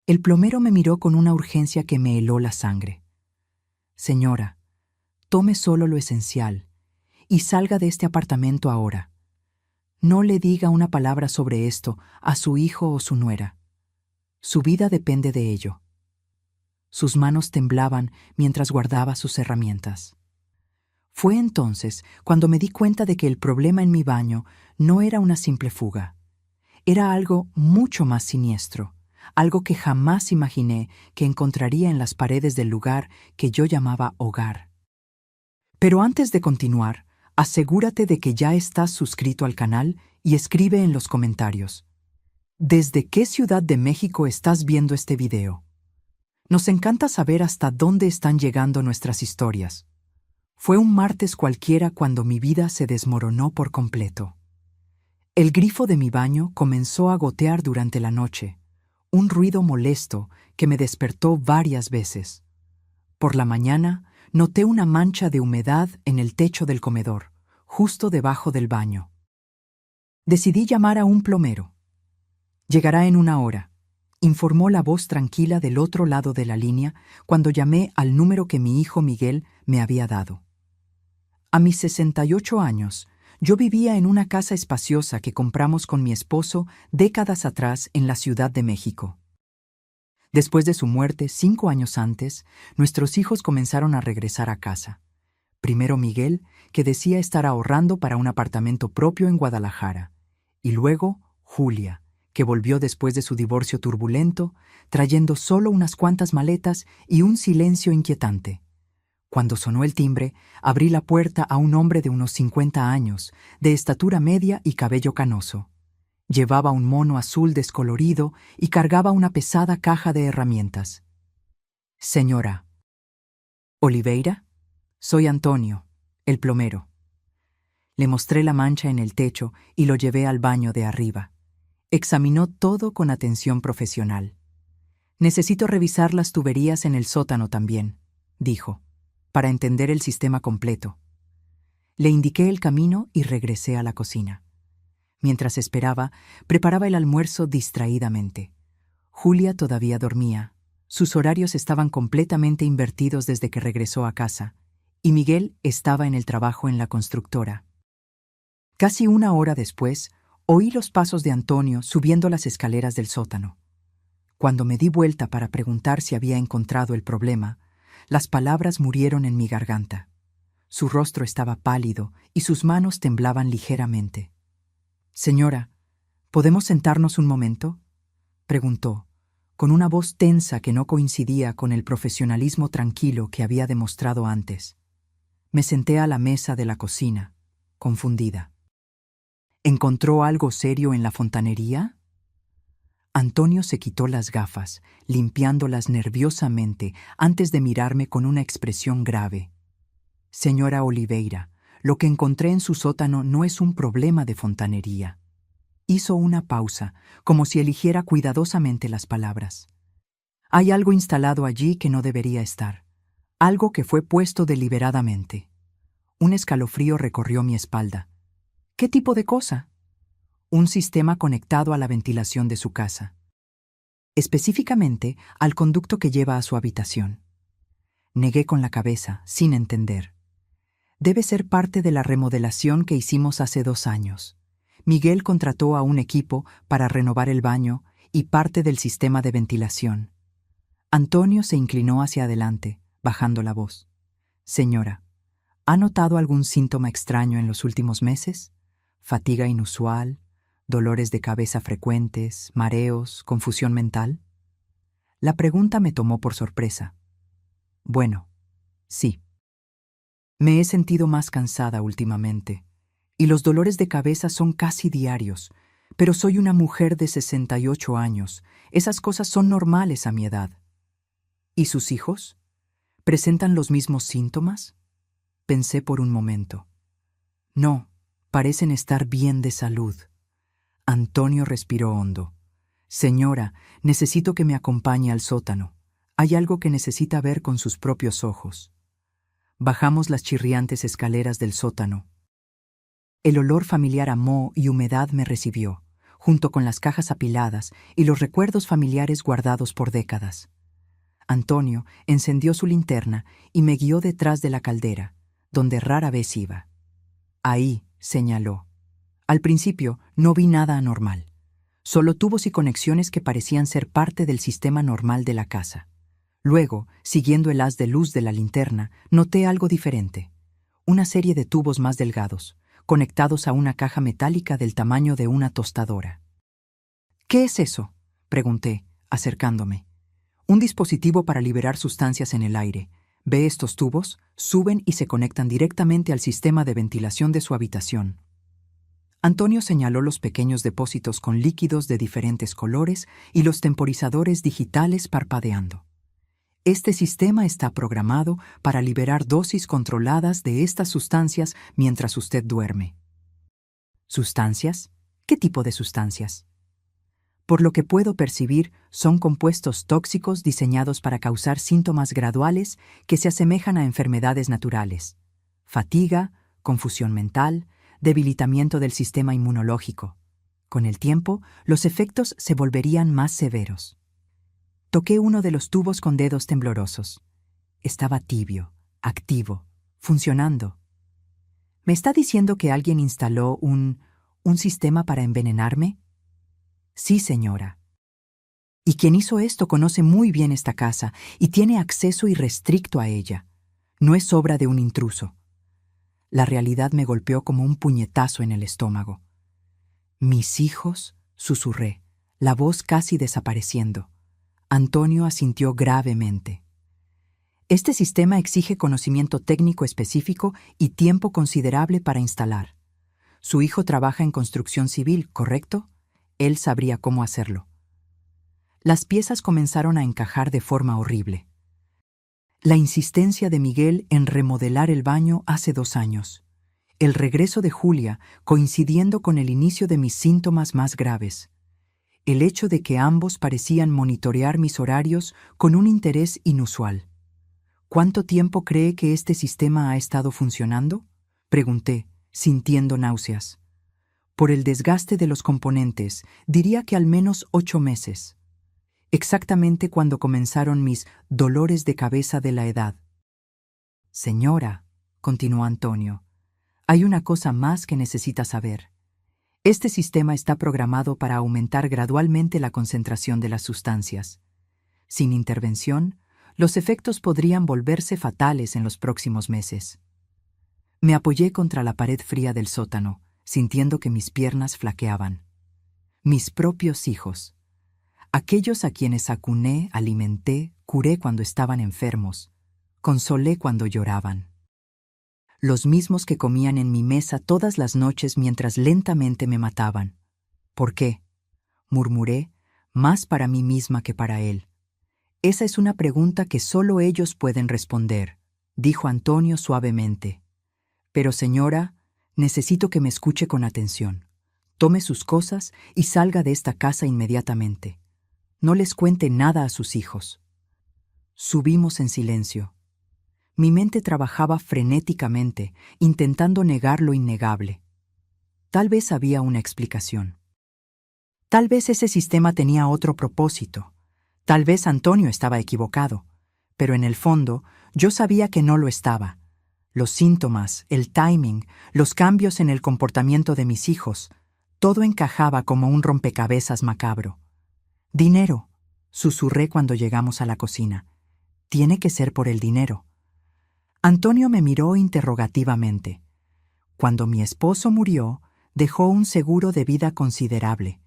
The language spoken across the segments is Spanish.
El plomero me miró con una urgencia que me heló la sangre. Señora, tome solo lo esencial y salga de este apartamento ahora. No le diga una palabra sobre esto a su hijo o su nuera. Su vida depende de ello. Sus manos temblaban mientras guardaba sus herramientas. Fue entonces cuando me di cuenta de que el problema en mi baño no era una simple fuga. Era algo mucho más siniestro, algo que jamás imaginé que encontraría en las paredes del lugar que yo llamaba hogar. Pero antes de continuar, asegúrate de que ya estás suscrito al canal y escribe en los comentarios: ¿desde qué ciudad de México estás viendo este video? Nos encanta saber hasta dónde están llegando nuestras historias. Fue un martes cualquiera cuando mi vida se desmoronó por completo. El grifo de mi baño comenzó a gotear durante la noche, un ruido molesto que me despertó varias veces. Por la mañana, noté una mancha de humedad en el techo del comedor, justo debajo del baño. Decidí llamar a un plomero. Llegará en 1 hora, informó la voz tranquila del otro lado de la línea cuando llamé al número que mi hijo Miguel me había dado. A mis 68 años, yo vivía en una casa espaciosa que compramos con mi esposo décadas atrás en la Ciudad de México. Después de su muerte, 5 años antes, nuestros hijos comenzaron a regresar a casa. Primero Miguel, que decía estar ahorrando para un apartamento propio en Guadalajara, y luego Julia, que volvió después de su divorcio turbulento, trayendo solo unas cuantas maletas y un silencio inquietante. Cuando sonó el timbre, abrí la puerta a un hombre de unos 50 años, de estatura media y cabello canoso. Llevaba un mono azul descolorido y cargaba una pesada caja de herramientas. Señora Oliveira, soy Antonio, el plomero. Le mostré la mancha en el techo y lo llevé al baño de arriba. Examinó todo con atención profesional. Necesito revisar las tuberías en el sótano también, dijo, para entender el sistema completo. Le indiqué el camino y regresé a la cocina. Mientras esperaba, preparaba el almuerzo distraídamente. Julia todavía dormía. Sus horarios estaban completamente invertidos desde que regresó a casa, y Miguel estaba en el trabajo en la constructora. Casi 1 hora después, oí los pasos de Antonio subiendo las escaleras del sótano. Cuando me di vuelta para preguntar si había encontrado el problema, las palabras murieron en mi garganta. Su rostro estaba pálido y sus manos temblaban ligeramente. «Señora, ¿podemos sentarnos un momento?», preguntó, con una voz tensa que no coincidía con el profesionalismo tranquilo que había demostrado antes. Me senté a la mesa de la cocina, confundida. ¿Encontró algo serio en la fontanería? Antonio se quitó las gafas, limpiándolas nerviosamente antes de mirarme con una expresión grave. Señora Oliveira, lo que encontré en su sótano no es un problema de fontanería. Hizo una pausa, como si eligiera cuidadosamente las palabras. Hay algo instalado allí que no debería estar. Algo que fue puesto deliberadamente. Un escalofrío recorrió mi espalda. ¿Qué tipo de cosa? Un sistema conectado a la ventilación de su casa. Específicamente al conducto que lleva a su habitación. Negué con la cabeza, sin entender. Debe ser parte de la remodelación que hicimos hace 2 años. Miguel contrató a un equipo para renovar el baño y parte del sistema de ventilación. Antonio se inclinó hacia adelante, bajando la voz. Señora, ¿ha notado algún síntoma extraño en los últimos meses? ¿Fatiga inusual? ¿Dolores de cabeza frecuentes? ¿Mareos? ¿Confusión mental? La pregunta me tomó por sorpresa. Bueno, sí. Me he sentido más cansada últimamente, y los dolores de cabeza son casi diarios, pero soy una mujer de 68 años. Esas cosas son normales a mi edad. ¿Y sus hijos? ¿Presentan los mismos síntomas? Pensé por un momento. No, parecen estar bien de salud. Antonio respiró hondo. Señora, necesito que me acompañe al sótano. Hay algo que necesita ver con sus propios ojos. Bajamos las chirriantes escaleras del sótano. El olor familiar a moho y humedad me recibió. junto con las cajas apiladas y los recuerdos familiares guardados por décadas. Antonio encendió su linterna y me guió detrás de la caldera, donde rara vez iba. Ahí, señaló. Al principio no vi nada anormal, solo tubos y conexiones que parecían ser parte del sistema normal de la casa. Luego, siguiendo el haz de luz de la linterna, noté algo diferente. Una serie de tubos más delgados, conectados a una caja metálica del tamaño de una tostadora. ¿Qué es eso?, pregunté, acercándome. Un dispositivo para liberar sustancias en el aire. ¿Ve estos tubos? Suben y se conectan directamente al sistema de ventilación de su habitación. Antonio señaló los pequeños depósitos con líquidos de diferentes colores y los temporizadores digitales parpadeando. Este sistema está programado para liberar dosis controladas de estas sustancias mientras usted duerme. ¿Sustancias? ¿Qué tipo de sustancias? Por lo que puedo percibir, son compuestos tóxicos diseñados para causar síntomas graduales que se asemejan a enfermedades naturales: fatiga, confusión mental, debilitamiento del sistema inmunológico. Con el tiempo, los efectos se volverían más severos. Toqué uno de los tubos con dedos temblorosos. Estaba tibio, activo, funcionando. ¿Me está diciendo que alguien instaló un sistema para envenenarme? Sí, señora. Y quien hizo esto conoce muy bien esta casa y tiene acceso irrestricto a ella. No es obra de un intruso. La realidad me golpeó como un puñetazo en el estómago. «Mis hijos», susurré, la voz casi desapareciendo. Antonio asintió gravemente. Este sistema exige conocimiento técnico específico y tiempo considerable para instalar. Su hijo trabaja en construcción civil, ¿correcto? Él sabría cómo hacerlo. Las piezas comenzaron a encajar de forma horrible. La insistencia de Miguel en remodelar el baño hace 2 años. El regreso de Julia coincidiendo con el inicio de mis síntomas más graves. El hecho de que ambos parecían monitorear mis horarios con un interés inusual. ¿Cuánto tiempo cree que este sistema ha estado funcionando?, pregunté, sintiendo náuseas. Por el desgaste de los componentes, diría que al menos 8 meses. Exactamente cuando comenzaron mis dolores de cabeza de la edad. Señora, continuó Antonio, hay una cosa más que necesita saber. Este sistema está programado para aumentar gradualmente la concentración de las sustancias. Sin intervención, los efectos podrían volverse fatales en los próximos meses. Me apoyé contra la pared fría del sótano, sintiendo que mis piernas flaqueaban. Mis propios hijos. Aquellos a quienes acuné, alimenté, curé cuando estaban enfermos, consolé cuando lloraban. Los mismos que comían en mi mesa todas las noches mientras lentamente me mataban. ¿Por qué?, murmuré, más para mí misma que para él. Esa es una pregunta que solo ellos pueden responder, dijo Antonio suavemente. Pero señora, necesito que me escuche con atención. Tome sus cosas y salga de esta casa inmediatamente. No les cuente nada a sus hijos. Subimos en silencio. Mi mente trabajaba frenéticamente, intentando negar lo innegable. Tal vez había una explicación. Tal vez ese sistema tenía otro propósito. Tal vez Antonio estaba equivocado. Pero en el fondo, yo sabía que no lo estaba. Los síntomas, el timing, los cambios en el comportamiento de mis hijos, todo encajaba como un rompecabezas macabro. «Dinero», susurré cuando llegamos a la cocina. «Tiene que ser por el dinero». Antonio me miró interrogativamente. Cuando mi esposo murió, dejó un seguro de vida considerable.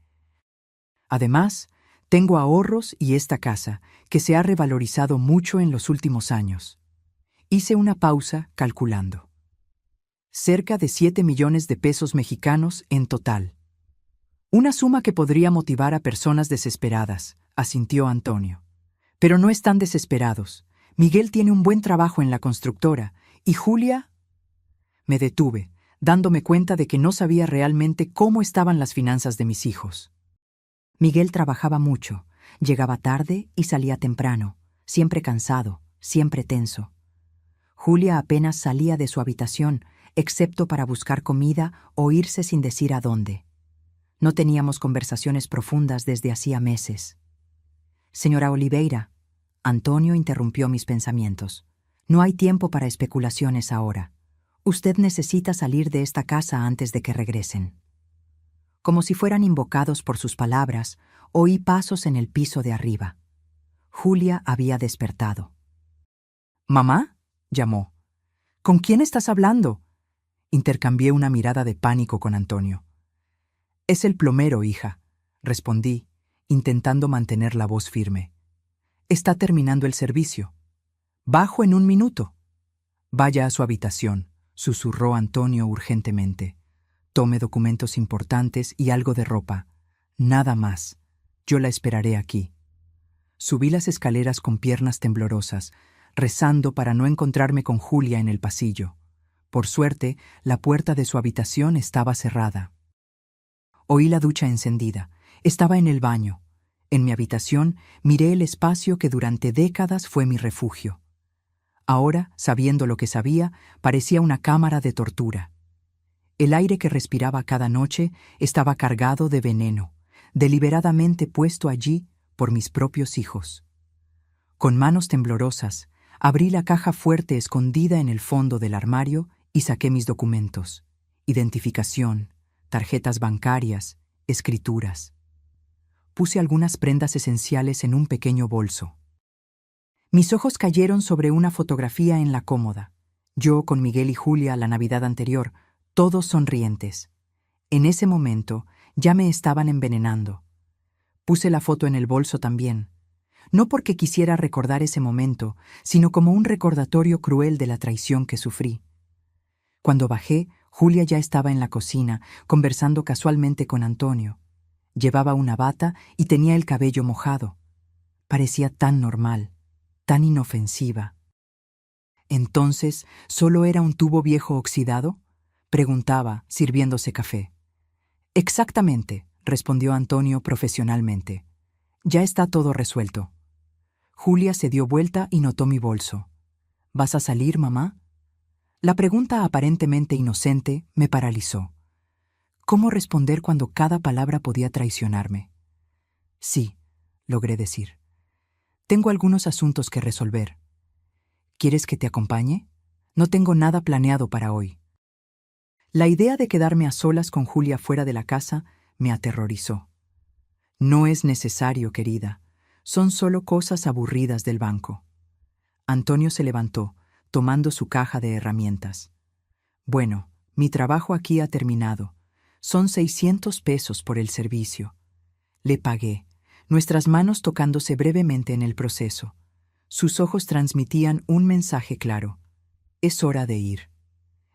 Además, tengo ahorros y esta casa, que se ha revalorizado mucho en los últimos años. Hice una pausa calculando. Cerca de 7 millones de pesos mexicanos en total. Una suma que podría motivar a personas desesperadas, asintió Antonio. Pero no están desesperados. Miguel tiene un buen trabajo en la constructora, y Julia... Me detuve, dándome cuenta de que no sabía realmente cómo estaban las finanzas de mis hijos. Miguel trabajaba mucho, llegaba tarde y salía temprano, siempre cansado, siempre tenso. Julia apenas salía de su habitación, excepto para buscar comida o irse sin decir a dónde. No teníamos conversaciones profundas desde hacía meses. Señora Oliveira, Antonio interrumpió mis pensamientos. No hay tiempo para especulaciones ahora. Usted necesita salir de esta casa antes de que regresen. Como si fueran invocados por sus palabras, oí pasos en el piso de arriba. Julia había despertado. «¿Mamá?», llamó. «¿Con quién estás hablando?». Intercambié una mirada de pánico con Antonio. «Es el plomero, hija», respondí, intentando mantener la voz firme. «Está terminando el servicio. Bajo en 1 minuto». «Vaya a su habitación», susurró Antonio urgentemente. «Tome documentos importantes y algo de ropa. Nada más. Yo la esperaré aquí». Subí las escaleras con piernas temblorosas, rezando para no encontrarme con Julia en el pasillo. Por suerte, la puerta de su habitación estaba cerrada. Oí la ducha encendida. Estaba en el baño. En mi habitación miré el espacio que durante décadas fue mi refugio. Ahora, sabiendo lo que sabía, parecía una cámara de tortura. El aire que respiraba cada noche estaba cargado de veneno, deliberadamente puesto allí por mis propios hijos. Con manos temblorosas, abrí la caja fuerte escondida en el fondo del armario y saqué mis documentos: identificación, tarjetas bancarias, escrituras. Puse algunas prendas esenciales en un pequeño bolso. Mis ojos cayeron sobre una fotografía en la cómoda. Yo con Miguel y Julia la Navidad anterior, todos sonrientes. En ese momento ya me estaban envenenando. Puse la foto en el bolso también, no porque quisiera recordar ese momento, sino como un recordatorio cruel de la traición que sufrí. Cuando bajé, Julia ya estaba en la cocina, conversando casualmente con Antonio. Llevaba una bata y tenía el cabello mojado. Parecía tan normal, tan inofensiva. ¿Entonces solo era un tubo viejo oxidado?, preguntaba, sirviéndose café. «Exactamente», respondió Antonio profesionalmente. «Ya está todo resuelto». Julia se dio vuelta y notó mi bolso. «¿Vas a salir, mamá?». La pregunta aparentemente inocente me paralizó. ¿Cómo responder cuando cada palabra podía traicionarme? «Sí», logré decir. «Tengo algunos asuntos que resolver». «¿Quieres que te acompañe? No tengo nada planeado para hoy». La idea de quedarme a solas con Julia fuera de la casa me aterrorizó. «No es necesario, querida. Son solo cosas aburridas del banco». Antonio se levantó, tomando su caja de herramientas. «Bueno, mi trabajo aquí ha terminado. Son 600 pesos por el servicio». Le pagué, nuestras manos tocándose brevemente en el proceso. Sus ojos transmitían un mensaje claro: «Es hora de ir».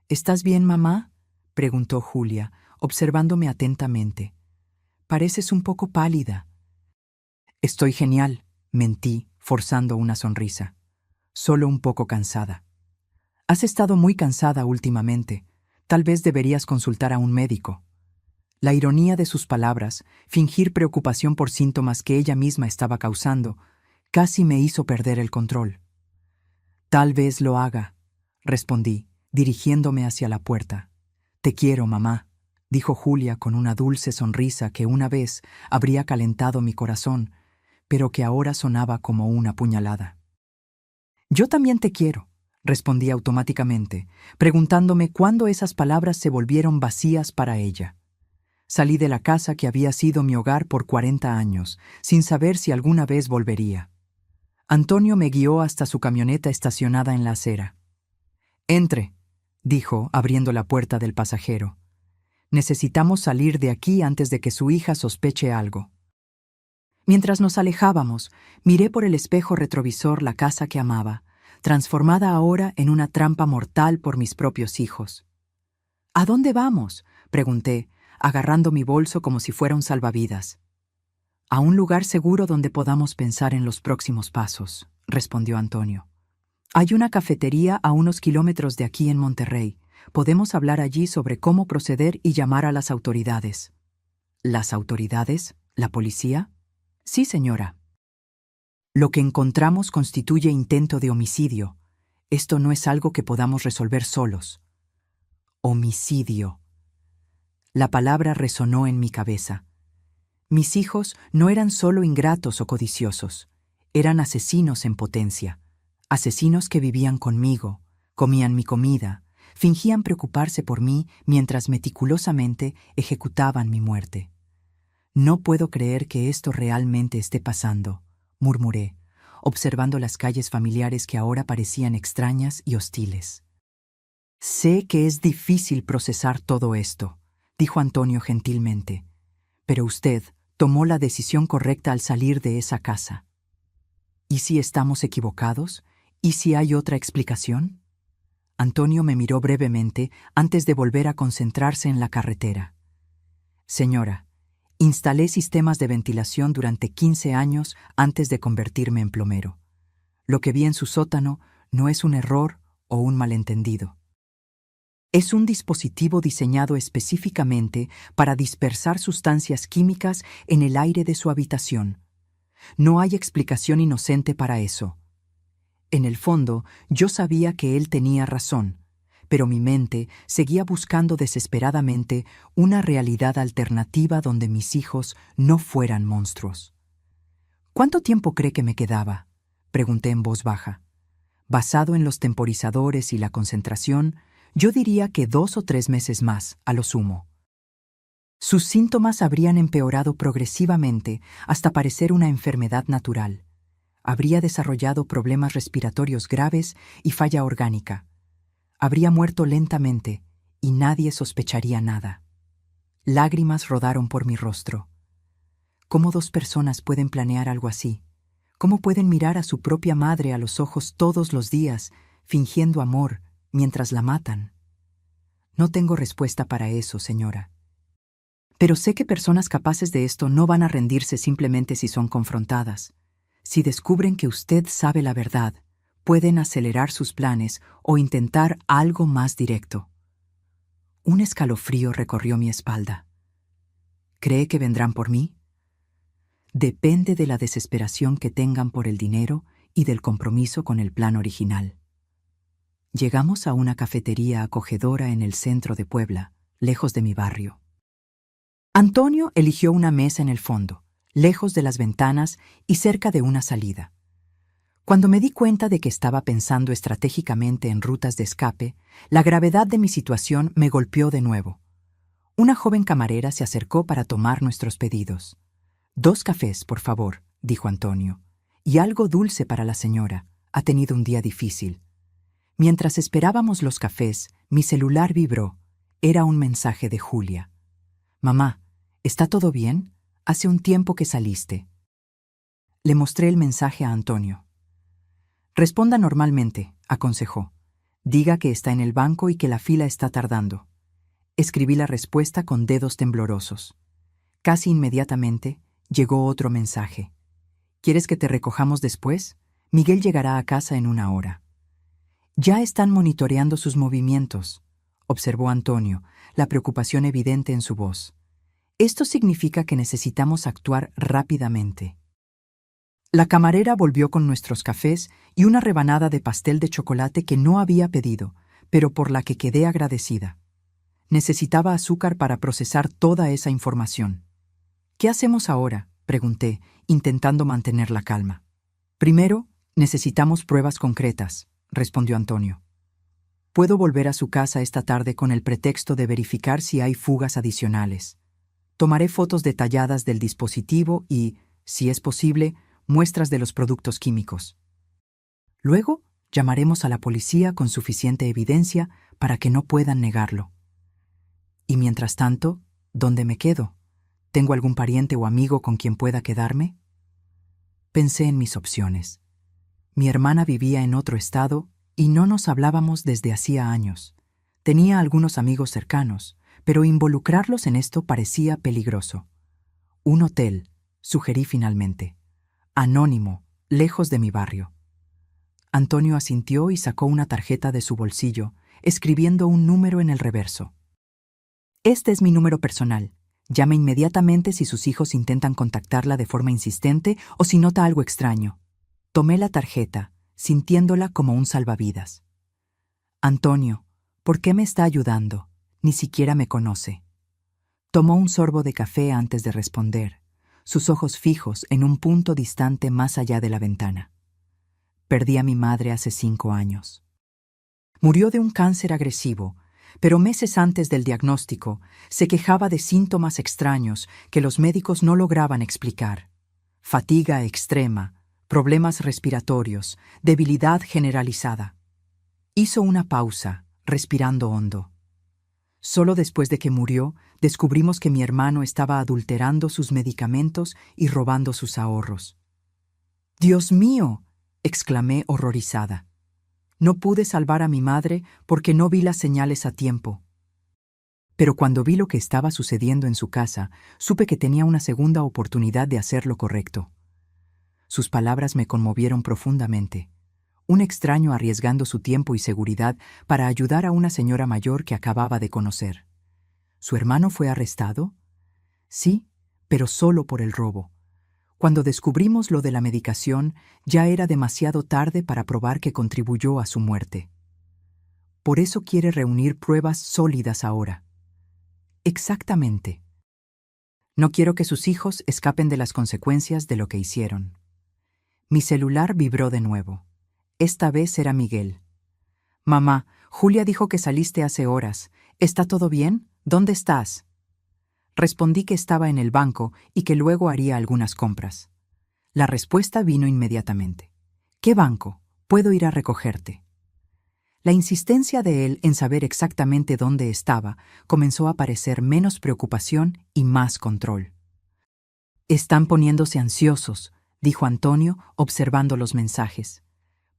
«¿Estás bien, mamá?», preguntó Julia, observándome atentamente. «Pareces un poco pálida». «Estoy genial», mentí, forzando una sonrisa. «Solo un poco cansada». «Has estado muy cansada últimamente. Tal vez deberías consultar a un médico». La ironía de sus palabras, fingir preocupación por síntomas que ella misma estaba causando, casi me hizo perder el control. «Tal vez lo haga», respondí, dirigiéndome hacia la puerta. «Te quiero, mamá», dijo Julia con una dulce sonrisa que una vez habría calentado mi corazón, pero que ahora sonaba como una puñalada. «Yo también te quiero», respondí automáticamente, preguntándome cuándo esas palabras se volvieron vacías para ella. Salí de la casa que había sido mi hogar por 40 años, sin saber si alguna vez volvería. Antonio me guió hasta su camioneta estacionada en la acera. «Entre», dijo, abriendo la puerta del pasajero. «Necesitamos salir de aquí antes de que su hija sospeche algo». Mientras nos alejábamos, miré por el espejo retrovisor la casa que amaba, transformada ahora en una trampa mortal por mis propios hijos. «¿A dónde vamos?», pregunté, agarrando mi bolso como si fuera un salvavidas. «A un lugar seguro donde podamos pensar en los próximos pasos», respondió Antonio. «Hay una cafetería a unos kilómetros de aquí en Monterrey. Podemos hablar allí sobre cómo proceder y llamar a las autoridades». «¿Las autoridades? ¿La policía?» «Sí, señora». «Lo que encontramos constituye intento de homicidio. Esto no es algo que podamos resolver solos». «Homicidio». La palabra resonó en mi cabeza. Mis hijos no eran solo ingratos o codiciosos, eran asesinos en potencia, asesinos que vivían conmigo, comían mi comida, fingían preocuparse por mí mientras meticulosamente ejecutaban mi muerte. No puedo creer que esto realmente esté pasando, murmuré, observando las calles familiares que ahora parecían extrañas y hostiles. Sé que es difícil procesar todo esto, dijo Antonio gentilmente, pero usted tomó la decisión correcta al salir de esa casa. ¿Y si estamos equivocados? ¿Y si hay otra explicación? Antonio me miró brevemente antes de volver a concentrarse en la carretera. Señora, instalé sistemas de ventilación durante 15 años antes de convertirme en plomero. Lo que vi en su sótano no es un error o un malentendido. Es un dispositivo diseñado específicamente para dispersar sustancias químicas en el aire de su habitación. No hay explicación inocente para eso. En el fondo, yo sabía que él tenía razón, pero mi mente seguía buscando desesperadamente una realidad alternativa donde mis hijos no fueran monstruos. ¿Cuánto tiempo cree que me quedaba?, pregunté en voz baja. Basado en los temporizadores y la concentración, yo diría que 2 o 3 meses más, a lo sumo. Sus síntomas habrían empeorado progresivamente hasta parecer una enfermedad natural. Habría desarrollado problemas respiratorios graves y falla orgánica. Habría muerto lentamente y nadie sospecharía nada. Lágrimas rodaron por mi rostro. ¿Cómo 2 personas pueden planear algo así? ¿Cómo pueden mirar a su propia madre a los ojos todos los días, fingiendo amor, mientras la matan? No tengo respuesta para eso, señora. Pero sé que personas capaces de esto no van a rendirse simplemente si son confrontadas. Si descubren que usted sabe la verdad, pueden acelerar sus planes o intentar algo más directo. Un escalofrío recorrió mi espalda. ¿Cree que vendrán por mí? Depende de la desesperación que tengan por el dinero y del compromiso con el plan original. Llegamos a una cafetería acogedora en el centro de Puebla, lejos de mi barrio. Antonio eligió una mesa en el fondo, lejos de las ventanas y cerca de una salida. Cuando me di cuenta de que estaba pensando estratégicamente en rutas de escape, la gravedad de mi situación me golpeó de nuevo. Una joven camarera se acercó para tomar nuestros pedidos. 2 cafés, por favor, dijo Antonio, y algo dulce para la señora. Ha tenido un día difícil. Mientras esperábamos los cafés, mi celular vibró. Era un mensaje de Julia. «Mamá, ¿está todo bien? Hace un tiempo que saliste». Le mostré el mensaje a Antonio. «Responda normalmente», aconsejó. «Diga que está en el banco y que la fila está tardando». Escribí la respuesta con dedos temblorosos. Casi inmediatamente llegó otro mensaje. «¿Quieres que te recojamos después? Miguel llegará a casa en 1 hora». «Ya están monitoreando sus movimientos», observó Antonio, la preocupación evidente en su voz. «Esto significa que necesitamos actuar rápidamente». La camarera volvió con nuestros cafés y una rebanada de pastel de chocolate que no había pedido, pero por la que quedé agradecida. Necesitaba azúcar para procesar toda esa información. «¿Qué hacemos ahora?», pregunté, intentando mantener la calma. «Primero, necesitamos pruebas concretas», respondió Antonio. «Puedo volver a su casa esta tarde con el pretexto de verificar si hay fugas adicionales. Tomaré fotos detalladas del dispositivo y, si es posible, muestras de los productos químicos. Luego, llamaremos a la policía con suficiente evidencia para que no puedan negarlo. Y mientras tanto, ¿dónde me quedo? ¿Tengo algún pariente o amigo con quien pueda quedarme?» Pensé en mis opciones. Mi hermana vivía en otro estado y no nos hablábamos desde hacía años. Tenía algunos amigos cercanos, pero involucrarlos en esto parecía peligroso. «Un hotel», sugerí finalmente. «Anónimo, lejos de mi barrio». Antonio asintió y sacó una tarjeta de su bolsillo, escribiendo un número en el reverso. «Este es mi número personal. Llame inmediatamente si sus hijos intentan contactarla de forma insistente o si nota algo extraño». Tomé la tarjeta, sintiéndola como un salvavidas. «Antonio, ¿por qué me está ayudando? Ni siquiera me conoce». Tomó un sorbo de café antes de responder, sus ojos fijos en un punto distante más allá de la ventana. Perdí a mi madre hace 5 años. Murió de un cáncer agresivo, pero meses antes del diagnóstico se quejaba de síntomas extraños que los médicos no lograban explicar. Fatiga extrema, problemas respiratorios, debilidad generalizada. Hizo una pausa, respirando hondo. Solo después de que murió, descubrimos que mi hermano estaba adulterando sus medicamentos y robando sus ahorros. ¡Dios mío!, exclamé horrorizada. No pude salvar a mi madre porque no vi las señales a tiempo. Pero cuando vi lo que estaba sucediendo en su casa, supe que tenía una segunda oportunidad de hacer lo correcto. Sus palabras me conmovieron profundamente. Un extraño arriesgando su tiempo y seguridad para ayudar a una señora mayor que acababa de conocer. ¿Su hermano fue arrestado? Sí, pero solo por el robo. Cuando descubrimos lo de la medicación, ya era demasiado tarde para probar que contribuyó a su muerte. Por eso quiere reunir pruebas sólidas ahora. Exactamente. No quiero que sus hijos escapen de las consecuencias de lo que hicieron. Mi celular vibró de nuevo. Esta vez era Miguel. «Mamá, Julia dijo que saliste hace horas. ¿Está todo bien? ¿Dónde estás?» Respondí que estaba en el banco y que luego haría algunas compras. La respuesta vino inmediatamente. «¿Qué banco? Puedo ir a recogerte». La insistencia de él en saber exactamente dónde estaba comenzó a parecer menos preocupación y más control. «Están poniéndose ansiosos», dijo Antonio, observando los mensajes.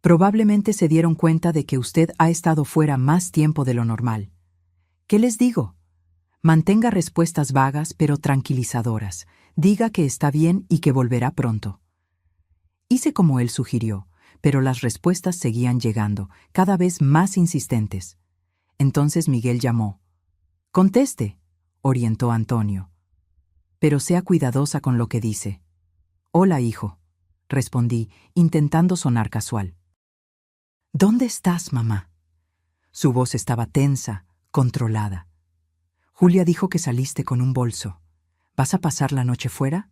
«Probablemente se dieron cuenta de que usted ha estado fuera más tiempo de lo normal. ¿Qué les digo? Mantenga respuestas vagas pero tranquilizadoras. Diga que está bien y que volverá pronto». Hice como él sugirió, pero las respuestas seguían llegando, cada vez más insistentes. Entonces Miguel llamó. «Conteste», orientó Antonio. «Pero sea cuidadosa con lo que dice». «Hola, hijo», respondí, intentando sonar casual. «¿Dónde estás, mamá?» Su voz estaba tensa, controlada. «Julia dijo que saliste con un bolso. ¿Vas a pasar la noche fuera?»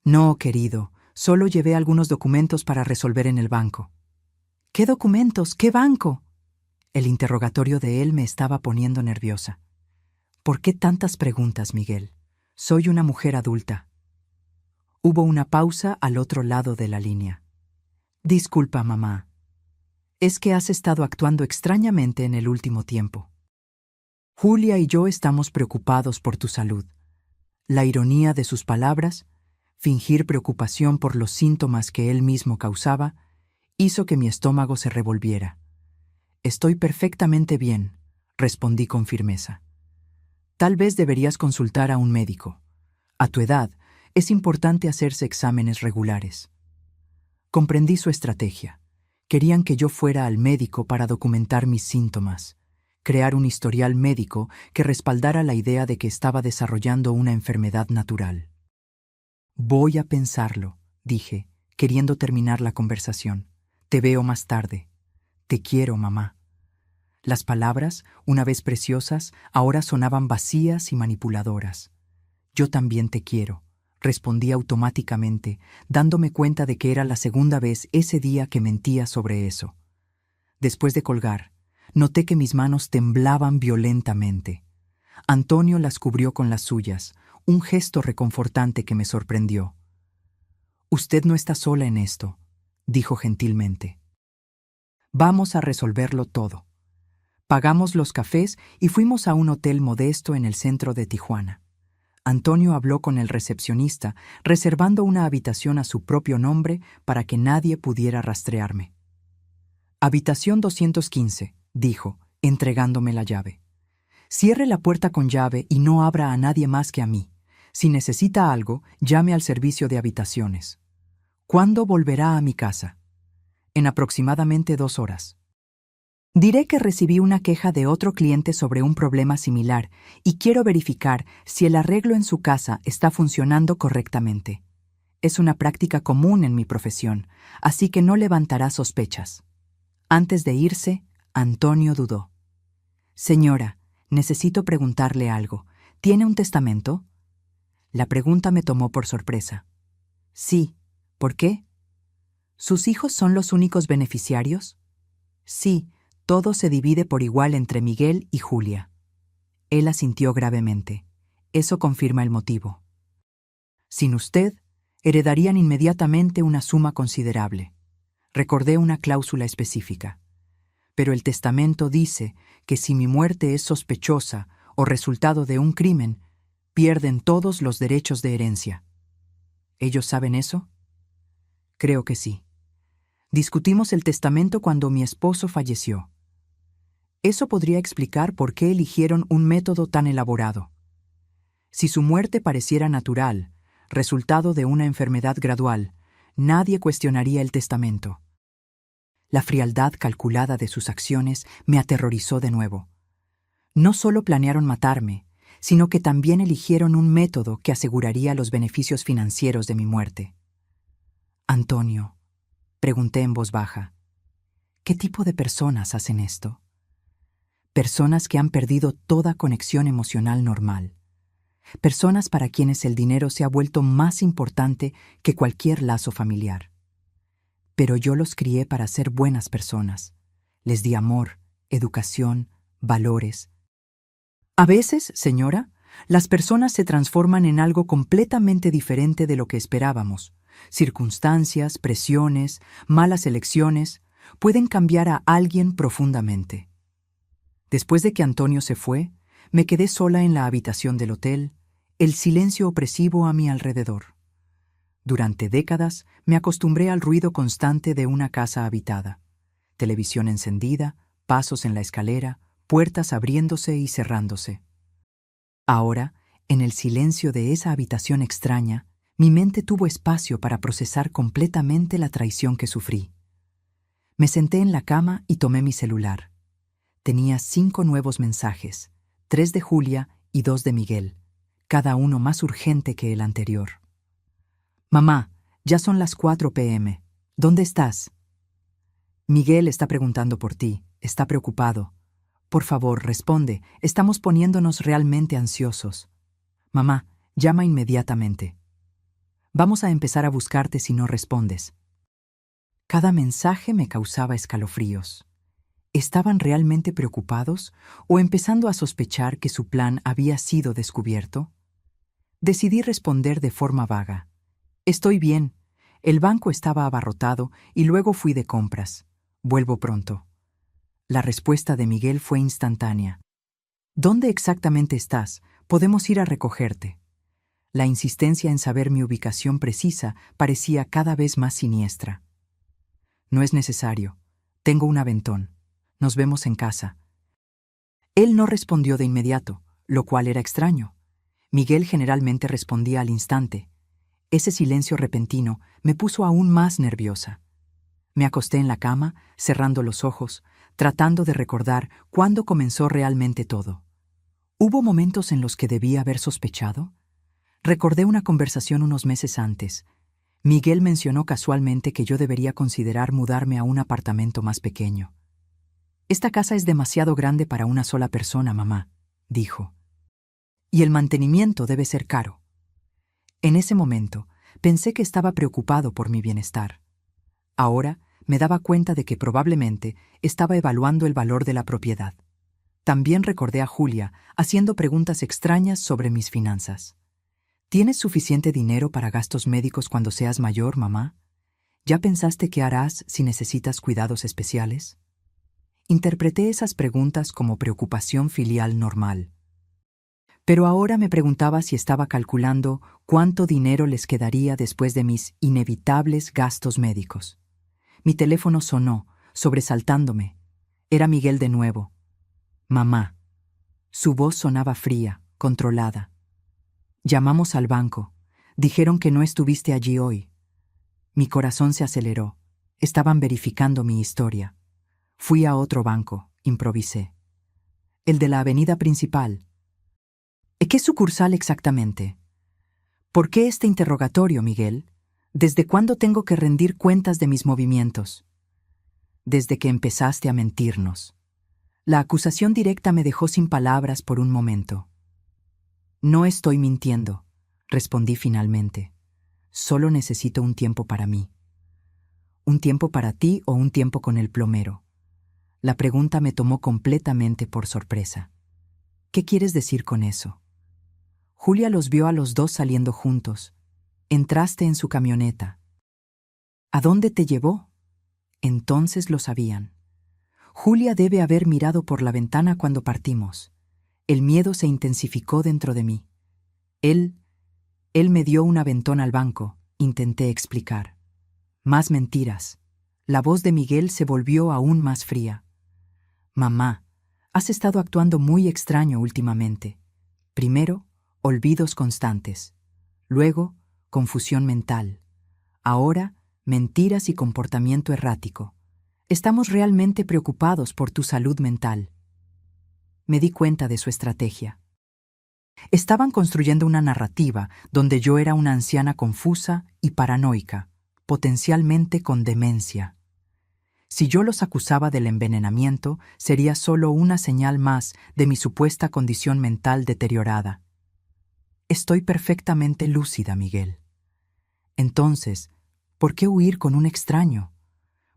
«No, querido, solo llevé algunos documentos para resolver en el banco». «¿Qué documentos? ¿Qué banco?» El interrogatorio de él me estaba poniendo nerviosa. «¿Por qué tantas preguntas, Miguel? Soy una mujer adulta». Hubo una pausa al otro lado de la línea. «Disculpa, mamá. Es que has estado actuando extrañamente en el último tiempo. Julia y yo estamos preocupados por tu salud». La ironía de sus palabras, fingir preocupación por los síntomas que él mismo causaba, hizo que mi estómago se revolviera. «Estoy perfectamente bien», respondí con firmeza. «Tal vez deberías consultar a un médico. A tu edad, es importante hacerse exámenes regulares». Comprendí su estrategia. Querían que yo fuera al médico para documentar mis síntomas, crear un historial médico que respaldara la idea de que estaba desarrollando una enfermedad natural. «Voy a pensarlo», dije, queriendo terminar la conversación. «Te veo más tarde. Te quiero, mamá». Las palabras, una vez preciosas, ahora sonaban vacías y manipuladoras. «Yo también te quiero», respondí automáticamente, dándome cuenta de que era la segunda vez ese día que mentía sobre eso. Después de colgar, noté que mis manos temblaban violentamente. Antonio las cubrió con las suyas, un gesto reconfortante que me sorprendió. «Usted no está sola en esto», dijo gentilmente. «Vamos a resolverlo todo». Pagamos los cafés y fuimos a un hotel modesto en el centro de Tijuana. Antonio habló con el recepcionista, reservando una habitación a su propio nombre para que nadie pudiera rastrearme. «Habitación 215», dijo, entregándome la llave. «Cierre la puerta con llave y no abra a nadie más que a mí. Si necesita algo, llame al servicio de habitaciones». «¿Cuándo volverá a mi casa?» «En aproximadamente 2 horas». Diré que recibí una queja de otro cliente sobre un problema similar y quiero verificar si el arreglo en su casa está funcionando correctamente. Es una práctica común en mi profesión, así que no levantará sospechas. Antes de irse, Antonio dudó. «Señora, necesito preguntarle algo. ¿Tiene un testamento? La pregunta me tomó por sorpresa. Sí. ¿Por qué? ¿Sus hijos son los únicos beneficiarios? Sí, todo se divide por igual entre Miguel y Julia. Él asintió gravemente. Eso confirma el motivo. Sin usted, heredarían inmediatamente una suma considerable. Recordé una cláusula específica. Pero el testamento dice que si mi muerte es sospechosa o resultado de un crimen, pierden todos los derechos de herencia. ¿Ellos saben eso? Creo que sí. Discutimos el testamento cuando mi esposo falleció. Eso podría explicar por qué eligieron un método tan elaborado. Si su muerte pareciera natural, resultado de una enfermedad gradual, nadie cuestionaría el testamento. La frialdad calculada de sus acciones me aterrorizó de nuevo. No solo planearon matarme, sino que también eligieron un método que aseguraría los beneficios financieros de mi muerte. Antonio, pregunté en voz baja, ¿qué tipo de personas hacen esto? Personas que han perdido toda conexión emocional normal. Personas para quienes el dinero se ha vuelto más importante que cualquier lazo familiar. Pero yo los crié para ser buenas personas. Les di amor, educación, valores. A veces, señora, las personas se transforman en algo completamente diferente de lo que esperábamos. Circunstancias, presiones, malas elecciones pueden cambiar a alguien profundamente. Después de que Antonio se fue, me quedé sola en la habitación del hotel, el silencio opresivo a mi alrededor. Durante décadas me acostumbré al ruido constante de una casa habitada. Televisión encendida, pasos en la escalera, puertas abriéndose y cerrándose. Ahora, en el silencio de esa habitación extraña, mi mente tuvo espacio para procesar completamente la traición que sufrí. Me senté en la cama y tomé mi celular. Tenía 5 nuevos mensajes, 3 de Julia y 2 de Miguel, cada uno más urgente que el anterior. Mamá, ya son las 4 p.m. ¿Dónde estás? Miguel está preguntando por ti, está preocupado. Por favor, responde, estamos poniéndonos realmente ansiosos. Mamá, llama inmediatamente. Vamos a empezar a buscarte si no respondes. Cada mensaje me causaba escalofríos. ¿Estaban realmente preocupados o empezando a sospechar que su plan había sido descubierto? Decidí responder de forma vaga. Estoy bien. El banco estaba abarrotado y luego fui de compras. Vuelvo pronto. La respuesta de Miguel fue instantánea. ¿Dónde exactamente estás? Podemos ir a recogerte. La insistencia en saber mi ubicación precisa parecía cada vez más siniestra. No es necesario. Tengo un aventón. Nos vemos en casa. Él no respondió de inmediato, lo cual era extraño. Miguel generalmente respondía al instante. Ese silencio repentino me puso aún más nerviosa. Me acosté en la cama, cerrando los ojos, tratando de recordar cuándo comenzó realmente todo. ¿Hubo momentos en los que debía haber sospechado? Recordé una conversación unos meses antes. Miguel mencionó casualmente que yo debería considerar mudarme a un apartamento más pequeño. Esta casa es demasiado grande para una sola persona, mamá, dijo. Y el mantenimiento debe ser caro. En ese momento, pensé que estaba preocupado por mi bienestar. Ahora, me daba cuenta de que probablemente estaba evaluando el valor de la propiedad. También recordé a Julia haciendo preguntas extrañas sobre mis finanzas. ¿Tienes suficiente dinero para gastos médicos cuando seas mayor, mamá? ¿Ya pensaste qué harás si necesitas cuidados especiales? Interpreté esas preguntas como preocupación filial normal. Pero ahora me preguntaba si estaba calculando cuánto dinero les quedaría después de mis inevitables gastos médicos. Mi teléfono sonó, sobresaltándome. Era Miguel de nuevo. Mamá. Su voz sonaba fría, controlada. Llamamos al banco. Dijeron que no estuviste allí hoy. Mi corazón se aceleró. Estaban verificando mi historia. Fui a otro banco, improvisé. El de la avenida principal. ¿Qué sucursal exactamente? ¿Por qué este interrogatorio, Miguel? ¿Desde cuándo tengo que rendir cuentas de mis movimientos? Desde que empezaste a mentirnos. La acusación directa me dejó sin palabras por un momento. No estoy mintiendo, respondí finalmente. Solo necesito un tiempo para mí. ¿Un tiempo para ti o un tiempo con el plomero? La pregunta me tomó completamente por sorpresa. ¿Qué quieres decir con eso? Julia los vio a los dos saliendo juntos. Entraste en su camioneta. ¿A dónde te llevó? Entonces lo sabían. Julia debe haber mirado por la ventana cuando partimos. El miedo se intensificó dentro de mí. Él me dio un aventón al banco, intenté explicar. Más mentiras. La voz de Miguel se volvió aún más fría. Mamá, has estado actuando muy extraño últimamente. Primero, olvidos constantes. Luego, confusión mental. Ahora, mentiras y comportamiento errático. Estamos realmente preocupados por tu salud mental. Me di cuenta de su estrategia. Estaban construyendo una narrativa donde yo era una anciana confusa y paranoica, potencialmente con demencia. Si yo los acusaba del envenenamiento, sería solo una señal más de mi supuesta condición mental deteriorada. Estoy perfectamente lúcida, Miguel. Entonces, ¿por qué huir con un extraño?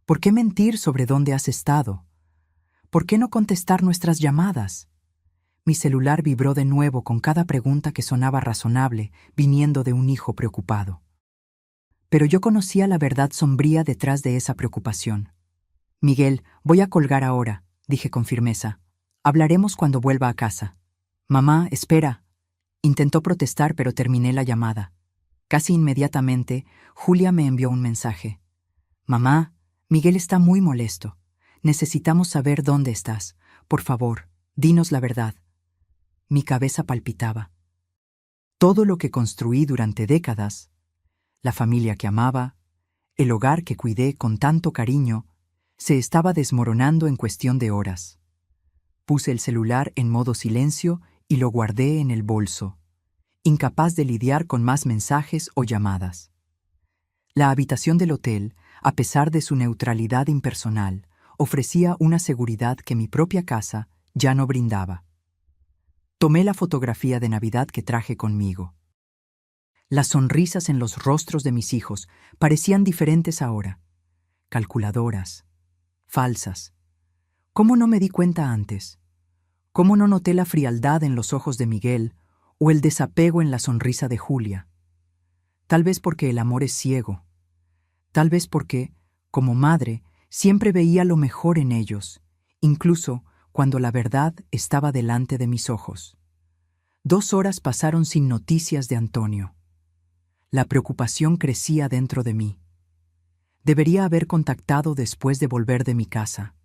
¿Por qué mentir sobre dónde has estado? ¿Por qué no contestar nuestras llamadas? Mi celular vibró de nuevo con cada pregunta que sonaba razonable, viniendo de un hijo preocupado. Pero yo conocía la verdad sombría detrás de esa preocupación. Miguel, voy a colgar ahora, dije con firmeza. Hablaremos cuando vuelva a casa. Mamá, espera. Intentó protestar, pero terminé la llamada. Casi inmediatamente, Julia me envió un mensaje. Mamá, Miguel está muy molesto. Necesitamos saber dónde estás. Por favor, dinos la verdad. Mi cabeza palpitaba. Todo lo que construí durante décadas, la familia que amaba, el hogar que cuidé con tanto cariño, se estaba desmoronando en cuestión de horas. Puse el celular en modo silencio y lo guardé en el bolso, incapaz de lidiar con más mensajes o llamadas. La habitación del hotel, a pesar de su neutralidad impersonal, ofrecía una seguridad que mi propia casa ya no brindaba. Tomé la fotografía de Navidad que traje conmigo. Las sonrisas en los rostros de mis hijos parecían diferentes ahora, calculadoras, falsas. ¿Cómo no me di cuenta antes? ¿Cómo no noté la frialdad en los ojos de Miguel o el desapego en la sonrisa de Julia? Tal vez porque el amor es ciego. Tal vez porque, como madre, siempre veía lo mejor en ellos, incluso cuando la verdad estaba delante de mis ojos. 2 horas pasaron sin noticias de Antonio. La preocupación crecía dentro de mí. Debería haber contactado después de volver de mi casa.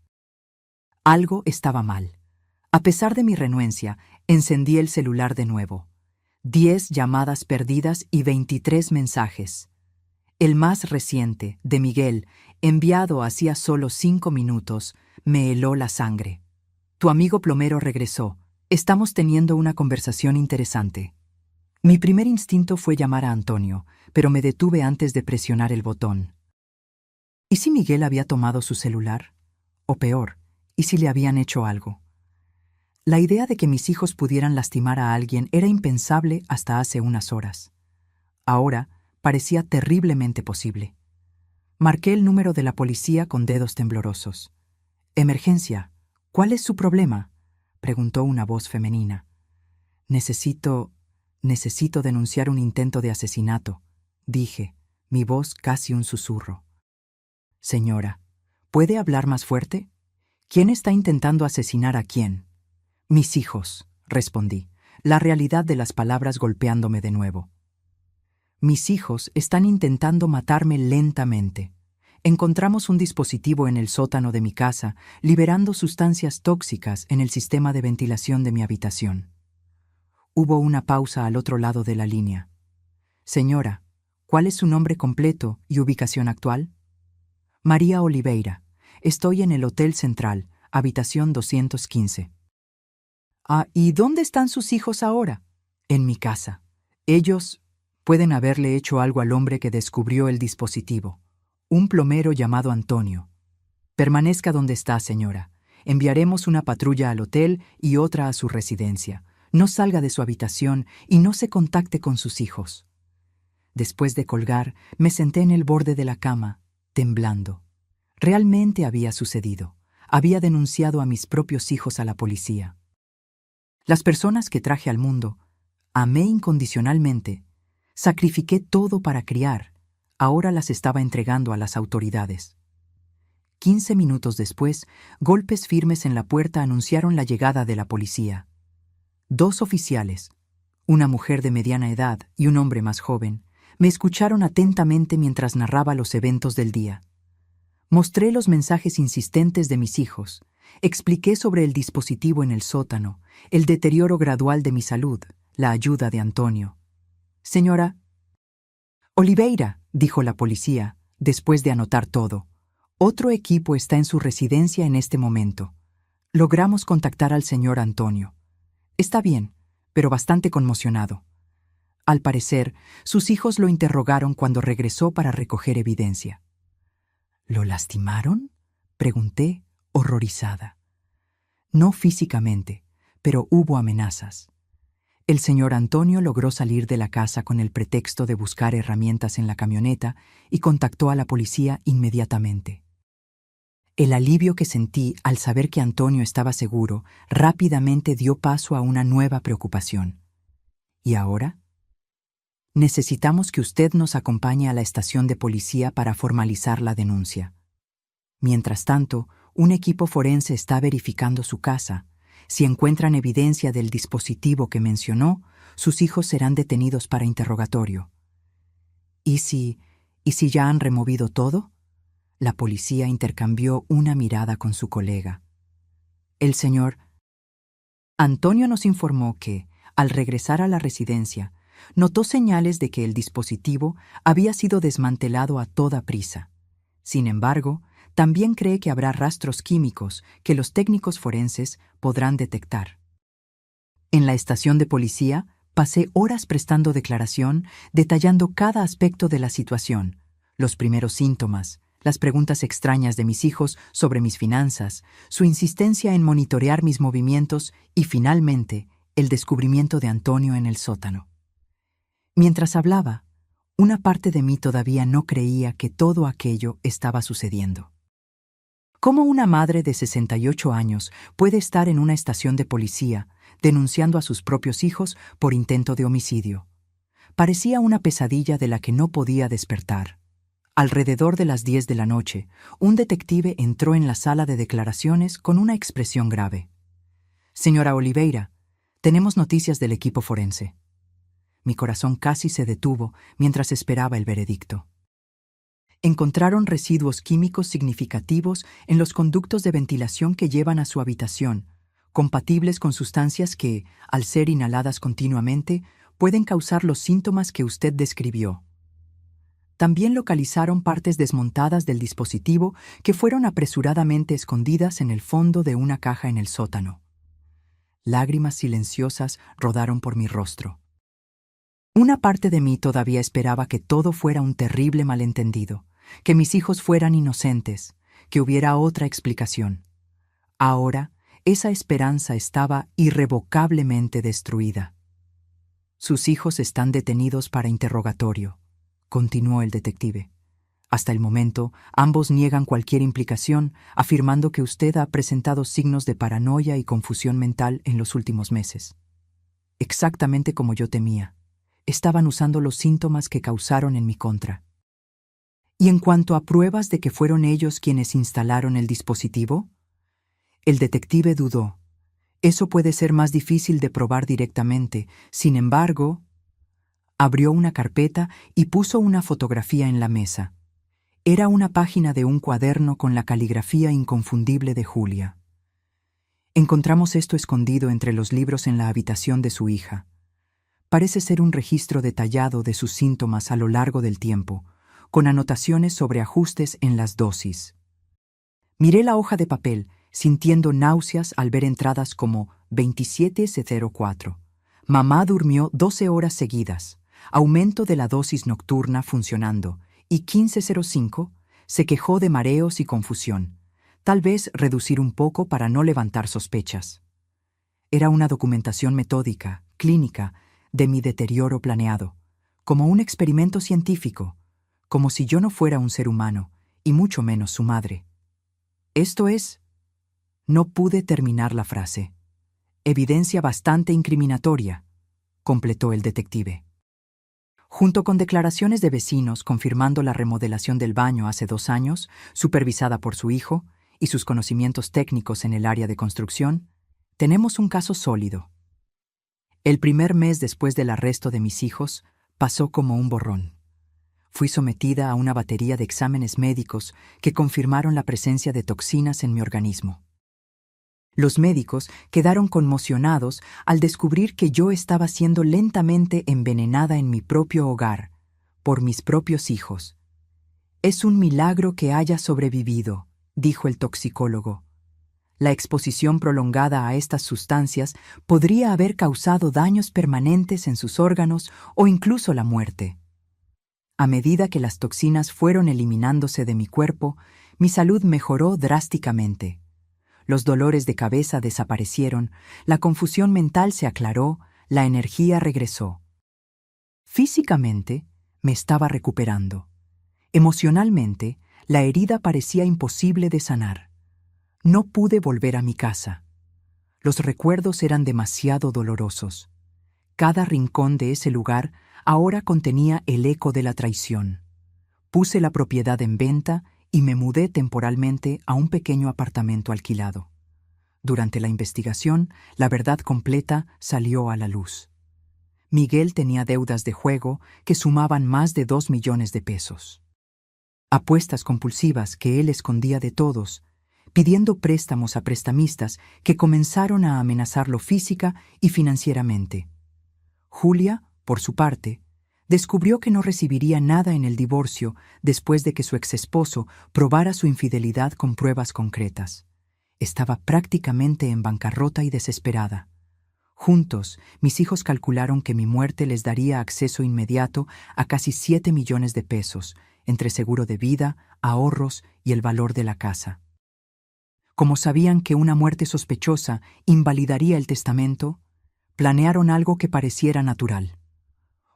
Algo estaba mal. A pesar de mi renuencia, encendí el celular de nuevo. 10 llamadas perdidas y 23 mensajes. El más reciente, de Miguel, enviado hacía solo 5 minutos, me heló la sangre. Tu amigo plomero regresó. Estamos teniendo una conversación interesante. Mi primer instinto fue llamar a Antonio, pero me detuve antes de presionar el botón. ¿Y si Miguel había tomado su celular? O peor, ¿y si le habían hecho algo? La idea de que mis hijos pudieran lastimar a alguien era impensable hasta hace unas horas. Ahora parecía terriblemente posible. Marqué el número de la policía con dedos temblorosos. «Emergencia. ¿Cuál es su problema?», preguntó una voz femenina. Necesito denunciar un intento de asesinato», dije, mi voz casi un susurro. «Señora, ¿puede hablar más fuerte? ¿Quién está intentando asesinar a quién?» «Mis hijos», respondí, la realidad de las palabras golpeándome de nuevo. «Mis hijos están intentando matarme lentamente. Encontramos un dispositivo en el sótano de mi casa, liberando sustancias tóxicas en el sistema de ventilación de mi habitación». Hubo una pausa al otro lado de la línea. «Señora, ¿cuál es su nombre completo y ubicación actual?» «María Oliveira. Estoy en el Hotel Central, habitación 215. «Ah, ¿y dónde están sus hijos ahora?» «En mi casa. Ellos pueden haberle hecho algo al hombre que descubrió el dispositivo. Un plomero llamado Antonio. Permanezca donde está, señora. Enviaremos una patrulla al hotel y otra a su residencia. no salga de su habitación y no se contacte con sus hijos. Después de colgar, me senté en el borde de la cama, temblando. Realmente había sucedido. Había denunciado a mis propios hijos a la policía. Las personas que traje al mundo, amé incondicionalmente, sacrifiqué todo para criar, ahora las estaba entregando a las autoridades. 15 minutos después, golpes firmes en la puerta anunciaron la llegada de la policía. 2 oficiales, una mujer de mediana edad y un hombre más joven, me escucharon atentamente mientras narraba los eventos del día. Mostré los mensajes insistentes de mis hijos, expliqué sobre el dispositivo en el sótano, el deterioro gradual de mi salud, la ayuda de Antonio. «Señora Oliveira», dijo la policía, después de anotar todo. «Otro equipo está en su residencia en este momento. Logramos contactar al señor Antonio. Está bien, pero bastante conmocionado. Al parecer, sus hijos lo interrogaron cuando regresó para recoger evidencia». «¿Lo lastimaron?», pregunté, horrorizada. «No físicamente, pero hubo amenazas. El señor Antonio logró salir de la casa con el pretexto de buscar herramientas en la camioneta y contactó a la policía inmediatamente. El alivio que sentí al saber que Antonio estaba seguro rápidamente dio paso a una nueva preocupación. ¿Y ahora? Necesitamos que usted nos acompañe a la estación de policía para formalizar la denuncia. Mientras tanto, un equipo forense está verificando su casa. Si encuentran evidencia del dispositivo que mencionó, sus hijos serán detenidos para interrogatorio. ¿Y si ya han removido todo?», la policía intercambió una mirada con su colega. El señor Antonio nos informó que, al regresar a la residencia, notó señales de que el dispositivo había sido desmantelado a toda prisa. Sin embargo, también cree que habrá rastros químicos que los técnicos forenses podrán detectar. En la estación de policía, pasé horas prestando declaración, detallando cada aspecto de la situación, los primeros síntomas, las preguntas extrañas de mis hijos sobre mis finanzas, su insistencia en monitorear mis movimientos y, finalmente, el descubrimiento de Antonio en el sótano. Mientras hablaba, una parte de mí todavía no creía que todo aquello estaba sucediendo. ¿Cómo una madre de 68 años puede estar en una estación de policía denunciando a sus propios hijos por intento de homicidio? Parecía una pesadilla de la que no podía despertar. Alrededor de las 10 de la noche, un detective entró en la sala de declaraciones con una expresión grave. «Señora Oliveira, tenemos noticias del equipo forense». Mi corazón casi se detuvo mientras esperaba el veredicto. Encontraron residuos químicos significativos en los conductos de ventilación que llevan a su habitación, compatibles con sustancias que, al ser inhaladas continuamente, pueden causar los síntomas que usted describió. También localizaron partes desmontadas del dispositivo que fueron apresuradamente escondidas en el fondo de una caja en el sótano. Lágrimas silenciosas rodaron por mi rostro. Una parte de mí todavía esperaba que todo fuera un terrible malentendido, que mis hijos fueran inocentes, que hubiera otra explicación. Ahora, esa esperanza estaba irrevocablemente destruida. «Sus hijos están detenidos para interrogatorio», continuó el detective. «Hasta el momento, ambos niegan cualquier implicación, afirmando que usted ha presentado signos de paranoia y confusión mental en los últimos meses. Exactamente como yo temía. Estaban usando los síntomas que causaron en mi contra. ¿Y en cuanto a pruebas de que fueron ellos quienes instalaron el dispositivo?». El detective dudó. «Eso puede ser más difícil de probar directamente. Sin embargo...». Abrió una carpeta y puso una fotografía en la mesa. Era una página de un cuaderno con la caligrafía inconfundible de Julia. «Encontramos esto escondido entre los libros en la habitación de su hija. Parece ser un registro detallado de sus síntomas a lo largo del tiempo, con anotaciones sobre ajustes en las dosis». Miré la hoja de papel, sintiendo náuseas al ver entradas como 27:04. «Mamá durmió 12 horas seguidas. Aumento de la dosis nocturna funcionando». Y 15:05, se quejó de mareos y confusión. Tal vez reducir un poco para no levantar sospechas. Era una documentación metódica, clínica, de mi deterioro planeado, como un experimento científico, como si yo no fuera un ser humano, y mucho menos su madre. Esto es... No pude terminar la frase. Evidencia bastante incriminatoria, completó el detective. Junto con declaraciones de vecinos confirmando la remodelación del baño hace 2 años, supervisada por su hijo, y sus conocimientos técnicos en el área de construcción, tenemos un caso sólido. El primer mes después del arresto de mis hijos pasó como un borrón. Fui sometida a una batería de exámenes médicos que confirmaron la presencia de toxinas en mi organismo. Los médicos quedaron conmocionados al descubrir que yo estaba siendo lentamente envenenada en mi propio hogar, por mis propios hijos. «Es un milagro que haya sobrevivido», dijo el toxicólogo. La exposición prolongada a estas sustancias podría haber causado daños permanentes en sus órganos o incluso la muerte. A medida que las toxinas fueron eliminándose de mi cuerpo, mi salud mejoró drásticamente. Los dolores de cabeza desaparecieron, la confusión mental se aclaró, la energía regresó. Físicamente, me estaba recuperando. Emocionalmente, la herida parecía imposible de sanar. No pude volver a mi casa. Los recuerdos eran demasiado dolorosos. Cada rincón de ese lugar ahora contenía el eco de la traición. Puse la propiedad en venta y me mudé temporalmente a un pequeño apartamento alquilado. Durante la investigación, la verdad completa salió a la luz. Miguel tenía deudas de juego que sumaban más de 2 millones de pesos. Apuestas compulsivas que él escondía de todos, pidiendo préstamos a prestamistas que comenzaron a amenazarlo física y financieramente. Julia, por su parte, descubrió que no recibiría nada en el divorcio después de que su exesposo probara su infidelidad con pruebas concretas. Estaba prácticamente en bancarrota y desesperada. Juntos, mis hijos calcularon que mi muerte les daría acceso inmediato a casi 7 millones de pesos, entre seguro de vida, ahorros y el valor de la casa. Como sabían que una muerte sospechosa invalidaría el testamento, planearon algo que pareciera natural.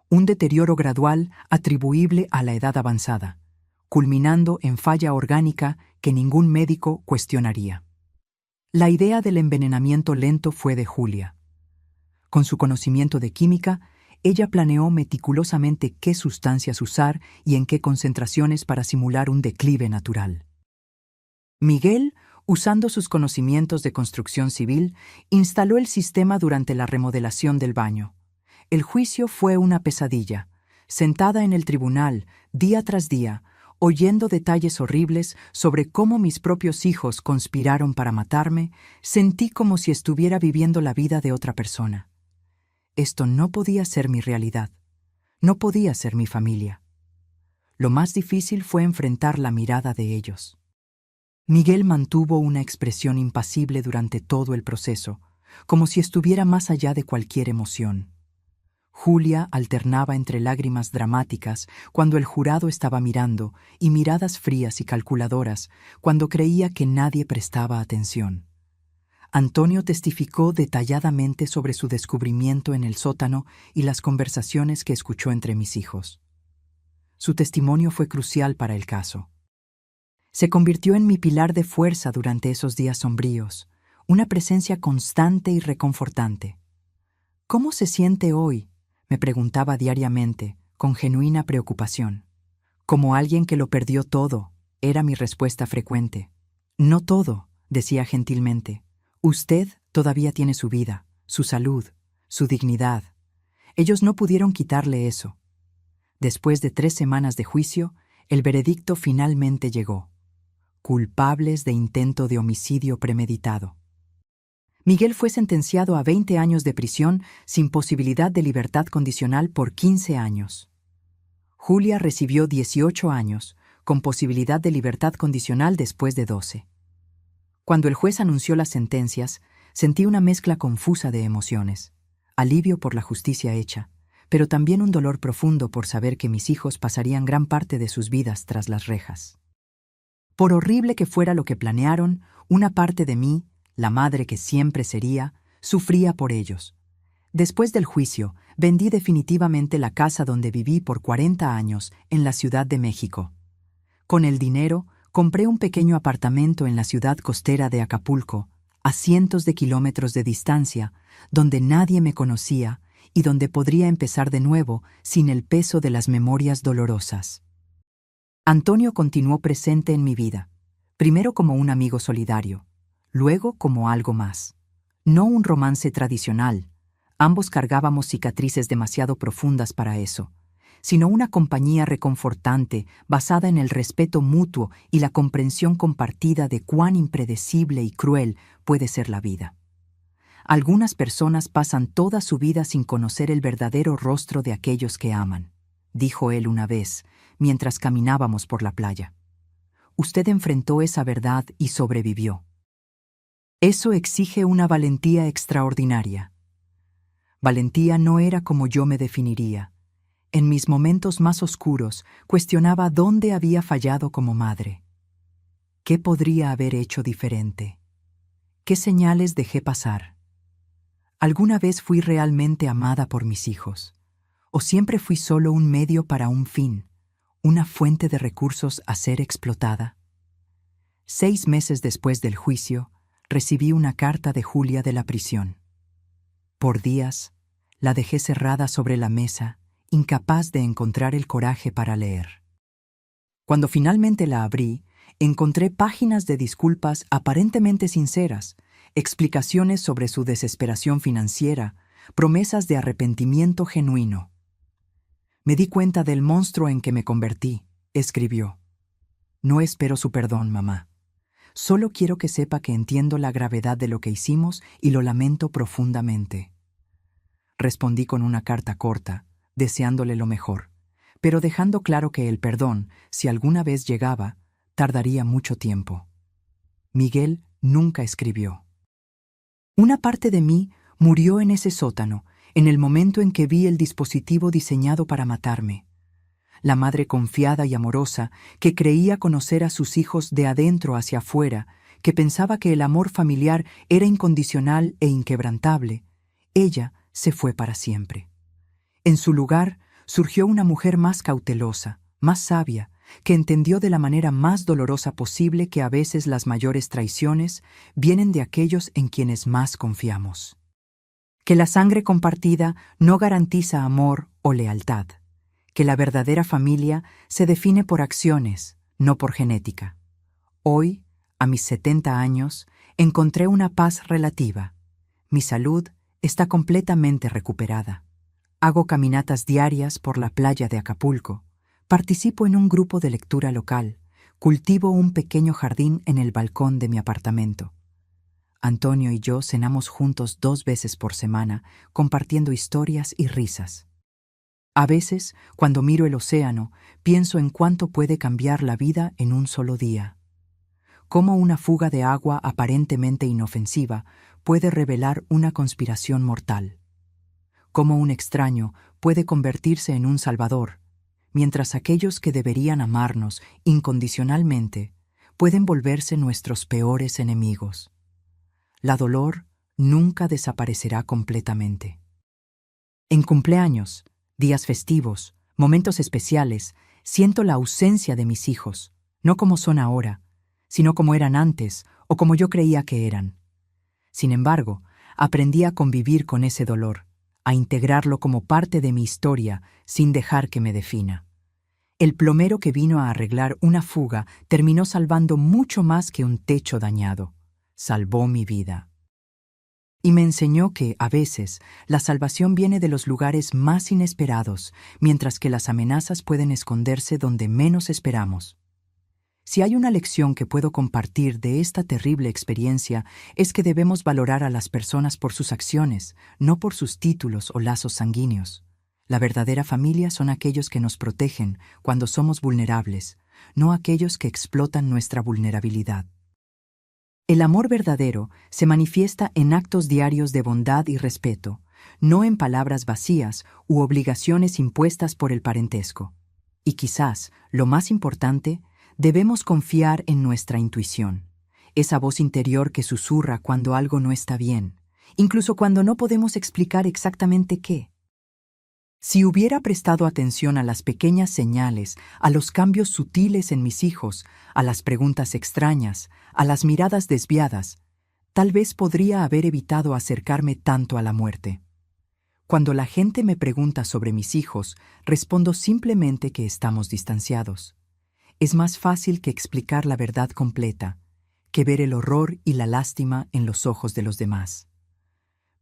Un deterioro gradual atribuible a la edad avanzada, culminando en falla orgánica que ningún médico cuestionaría. La idea del envenenamiento lento fue de Julia. Con su conocimiento de química, ella planeó meticulosamente qué sustancias usar y en qué concentraciones para simular un declive natural. Miguel, usando sus conocimientos de construcción civil, instaló el sistema durante la remodelación del baño. El juicio fue una pesadilla. Sentada en el tribunal, día tras día, oyendo detalles horribles sobre cómo mis propios hijos conspiraron para matarme, sentí como si estuviera viviendo la vida de otra persona. Esto no podía ser mi realidad. No podía ser mi familia. Lo más difícil fue enfrentar la mirada de ellos. Miguel mantuvo una expresión impasible durante todo el proceso, como si estuviera más allá de cualquier emoción. Julia alternaba entre lágrimas dramáticas cuando el jurado estaba mirando y miradas frías y calculadoras cuando creía que nadie prestaba atención. Antonio testificó detalladamente sobre su descubrimiento en el sótano y las conversaciones que escuchó entre mis hijos. Su testimonio fue crucial para el caso. Se convirtió en mi pilar de fuerza durante esos días sombríos, una presencia constante y reconfortante. ¿Cómo se siente hoy?, me preguntaba diariamente, con genuina preocupación. Como alguien que lo perdió todo, era mi respuesta frecuente. No todo, decía gentilmente. Usted todavía tiene su vida, su salud, su dignidad. Ellos no pudieron quitarle eso. Después de 3 semanas de juicio, el veredicto finalmente llegó. Culpables de intento de homicidio premeditado. Miguel fue sentenciado a 20 años de prisión sin posibilidad de libertad condicional por 15 años. Julia recibió 18 años, con posibilidad de libertad condicional después de 12. Cuando el juez anunció las sentencias, sentí una mezcla confusa de emociones. Alivio por la justicia hecha, pero también un dolor profundo por saber que mis hijos pasarían gran parte de sus vidas tras las rejas. Por horrible que fuera lo que planearon, una parte de mí, la madre que siempre sería, Sufría por ellos. Después del juicio, vendí definitivamente la casa donde viví por 40 años en la Ciudad de México. Con el dinero, compré un pequeño apartamento en la ciudad costera de Acapulco, a cientos de kilómetros de distancia, donde nadie me conocía y donde podría empezar de nuevo sin el peso de las memorias dolorosas. Antonio continuó presente en mi vida, primero como un amigo solidario, luego como algo más. No un romance tradicional, ambos cargábamos cicatrices demasiado profundas para eso, sino una compañía reconfortante basada en el respeto mutuo y la comprensión compartida de cuán impredecible y cruel puede ser la vida. Algunas personas pasan toda su vida sin conocer el verdadero rostro de aquellos que aman, dijo él una vez, mientras caminábamos por la playa. Usted enfrentó esa verdad y sobrevivió. Eso exige una valentía extraordinaria. Valentía no era como yo me definiría. En mis momentos más oscuros, cuestionaba dónde había fallado como madre. ¿Qué podría haber hecho diferente? ¿Qué señales dejé pasar? ¿Alguna vez fui realmente amada por mis hijos? ¿O siempre fui solo un medio para un fin, una fuente de recursos a ser explotada? 6 meses después del juicio, recibí una carta de Julia de la prisión. Por días, la dejé cerrada sobre la mesa, incapaz de encontrar el coraje para leer. Cuando finalmente la abrí, encontré páginas de disculpas aparentemente sinceras, explicaciones sobre su desesperación financiera, promesas de arrepentimiento genuino. Me di cuenta del monstruo en que me convertí, escribió. No espero su perdón, mamá. Solo quiero que sepa que entiendo la gravedad de lo que hicimos y lo lamento profundamente. Respondí con una carta corta, deseándole lo mejor, pero dejando claro que el perdón, si alguna vez llegaba, tardaría mucho tiempo. Miguel nunca escribió. Una parte de mí murió en ese sótano, en el momento en que vi el dispositivo diseñado para matarme. La madre confiada y amorosa, que creía conocer a sus hijos de adentro hacia afuera, que pensaba que el amor familiar era incondicional e inquebrantable, ella se fue para siempre. En su lugar surgió una mujer más cautelosa, más sabia, que entendió de la manera más dolorosa posible que a veces las mayores traiciones vienen de aquellos en quienes más confiamos. Que la sangre compartida no garantiza amor o lealtad. Que la verdadera familia se define por acciones, no por genética. Hoy, a mis 70 años, encontré una paz relativa. Mi salud está completamente recuperada. Hago caminatas diarias por la playa de Acapulco. Participo en un grupo de lectura local. Cultivo un pequeño jardín en el balcón de mi apartamento. Antonio y yo cenamos juntos 2 veces por semana, compartiendo historias y risas. A veces, cuando miro el océano, pienso en cuánto puede cambiar la vida en un solo día. Cómo una fuga de agua aparentemente inofensiva puede revelar una conspiración mortal. Cómo un extraño puede convertirse en un salvador, mientras aquellos que deberían amarnos incondicionalmente pueden volverse nuestros peores enemigos. La dolor nunca desaparecerá completamente. En cumpleaños, días festivos, momentos especiales, siento la ausencia de mis hijos, no como son ahora, sino como eran antes o como yo creía que eran. Sin embargo, aprendí a convivir con ese dolor, a integrarlo como parte de mi historia sin dejar que me defina. El plomero que vino a arreglar una fuga terminó salvando mucho más que un techo dañado. Salvó mi vida. Y me enseñó que, a veces, la salvación viene de los lugares más inesperados, mientras que las amenazas pueden esconderse donde menos esperamos. Si hay una lección que puedo compartir de esta terrible experiencia, es que debemos valorar a las personas por sus acciones, no por sus títulos o lazos sanguíneos. La verdadera familia son aquellos que nos protegen cuando somos vulnerables, no aquellos que explotan nuestra vulnerabilidad. El amor verdadero se manifiesta en actos diarios de bondad y respeto, no en palabras vacías u obligaciones impuestas por el parentesco. Y quizás, lo más importante, debemos confiar en nuestra intuición, esa voz interior que susurra cuando algo no está bien, incluso cuando no podemos explicar exactamente qué. Si hubiera prestado atención a las pequeñas señales, a los cambios sutiles en mis hijos, a las preguntas extrañas, a las miradas desviadas, tal vez podría haber evitado acercarme tanto a la muerte. Cuando la gente me pregunta sobre mis hijos, respondo simplemente que estamos distanciados. Es más fácil que explicar la verdad completa, que ver el horror y la lástima en los ojos de los demás.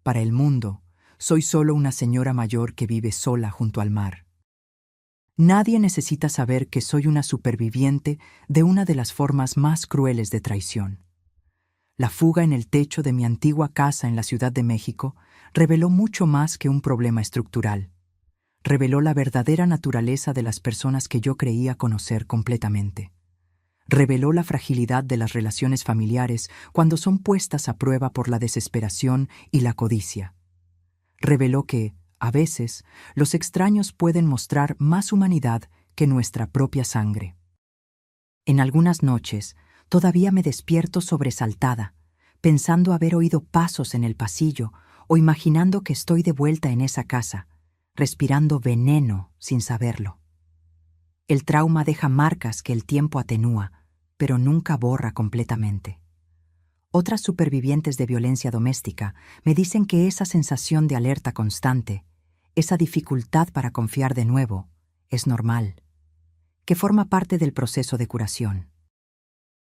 Para el mundo, soy solo una señora mayor que vive sola junto al mar. Nadie necesita saber que soy una superviviente de una de las formas más crueles de traición. La fuga en el techo de mi antigua casa en la Ciudad de México reveló mucho más que un problema estructural. Reveló la verdadera naturaleza de las personas que yo creía conocer completamente. Reveló la fragilidad de las relaciones familiares cuando son puestas a prueba por la desesperación y la codicia. Reveló que, a veces, los extraños pueden mostrar más humanidad que nuestra propia sangre. En algunas noches, todavía me despierto sobresaltada, pensando haber oído pasos en el pasillo o imaginando que estoy de vuelta en esa casa, respirando veneno sin saberlo. El trauma deja marcas que el tiempo atenúa, pero nunca borra completamente. Otras supervivientes de violencia doméstica me dicen que esa sensación de alerta constante, esa dificultad para confiar de nuevo, es normal, que forma parte del proceso de curación.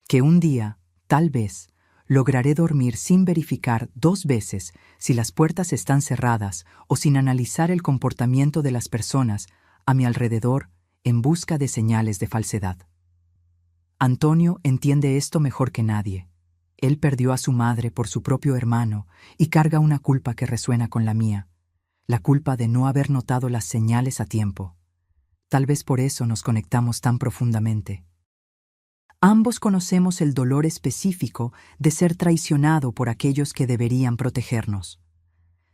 Que un día, tal vez, lograré dormir sin verificar 2 veces si las puertas están cerradas o sin analizar el comportamiento de las personas a mi alrededor en busca de señales de falsedad. Antonio entiende esto mejor que nadie. Él perdió a su madre por su propio hermano y carga una culpa que resuena con la mía, la culpa de no haber notado las señales a tiempo. Tal vez por eso nos conectamos tan profundamente. Ambos conocemos el dolor específico de ser traicionado por aquellos que deberían protegernos.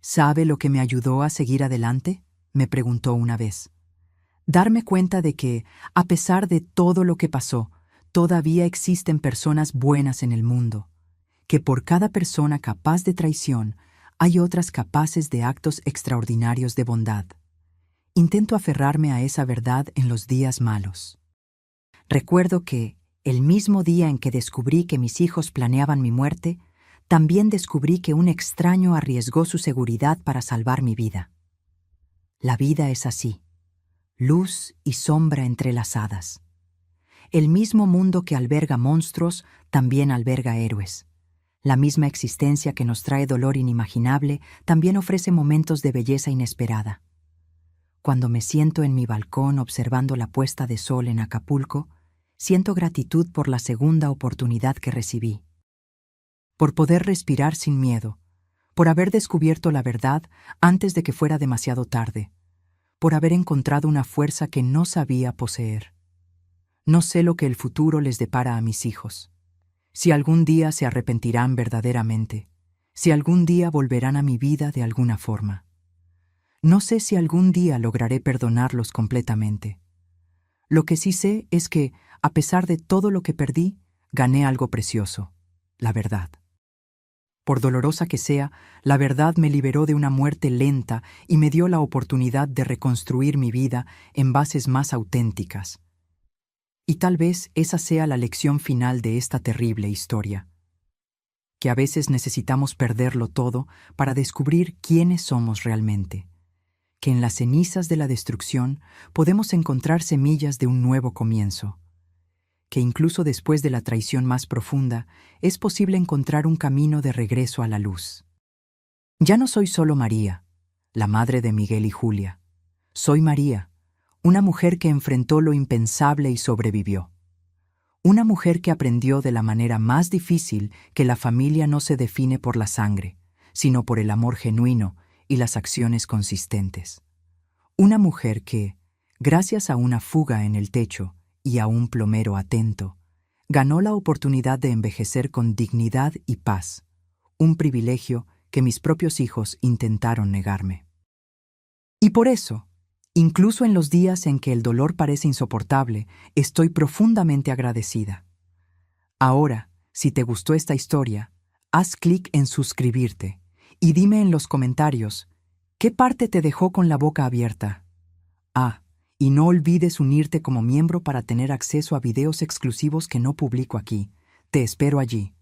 ¿Sabe lo que me ayudó a seguir adelante?, me preguntó una vez. Darme cuenta de que, a pesar de todo lo que pasó, todavía existen personas buenas en el mundo, que por cada persona capaz de traición hay otras capaces de actos extraordinarios de bondad. Intento aferrarme a esa verdad en los días malos. Recuerdo que, el mismo día en que descubrí que mis hijos planeaban mi muerte, también descubrí que un extraño arriesgó su seguridad para salvar mi vida. La vida es así, luz y sombra entrelazadas. El mismo mundo que alberga monstruos también alberga héroes. La misma existencia que nos trae dolor inimaginable también ofrece momentos de belleza inesperada. Cuando me siento en mi balcón observando la puesta de sol en Acapulco, siento gratitud por la segunda oportunidad que recibí. Por poder respirar sin miedo, por haber descubierto la verdad antes de que fuera demasiado tarde, por haber encontrado una fuerza que no sabía poseer. No sé lo que el futuro les depara a mis hijos. Si algún día se arrepentirán verdaderamente, si algún día volverán a mi vida de alguna forma. No sé si algún día lograré perdonarlos completamente. Lo que sí sé es que, a pesar de todo lo que perdí, gané algo precioso, la verdad. Por dolorosa que sea, la verdad me liberó de una muerte lenta y me dio la oportunidad de reconstruir mi vida en bases más auténticas. Y tal vez esa sea la lección final de esta terrible historia. Que a veces necesitamos perderlo todo para descubrir quiénes somos realmente. Que en las cenizas de la destrucción podemos encontrar semillas de un nuevo comienzo. Que incluso después de la traición más profunda, es posible encontrar un camino de regreso a la luz. Ya no soy solo María, la madre de Miguel y Julia. Soy María, una mujer que enfrentó lo impensable y sobrevivió. Una mujer que aprendió de la manera más difícil que la familia no se define por la sangre, sino por el amor genuino y las acciones consistentes. Una mujer que, gracias a una fuga en el techo y a un plomero atento, ganó la oportunidad de envejecer con dignidad y paz, un privilegio que mis propios hijos intentaron negarme. Y por eso, incluso en los días en que el dolor parece insoportable, estoy profundamente agradecida. Ahora, si te gustó esta historia, haz clic en suscribirte Y dime en los comentarios, ¿qué parte te dejó con la boca abierta? Y no olvides unirte como miembro para tener acceso a videos exclusivos que no publico aquí. Te espero allí.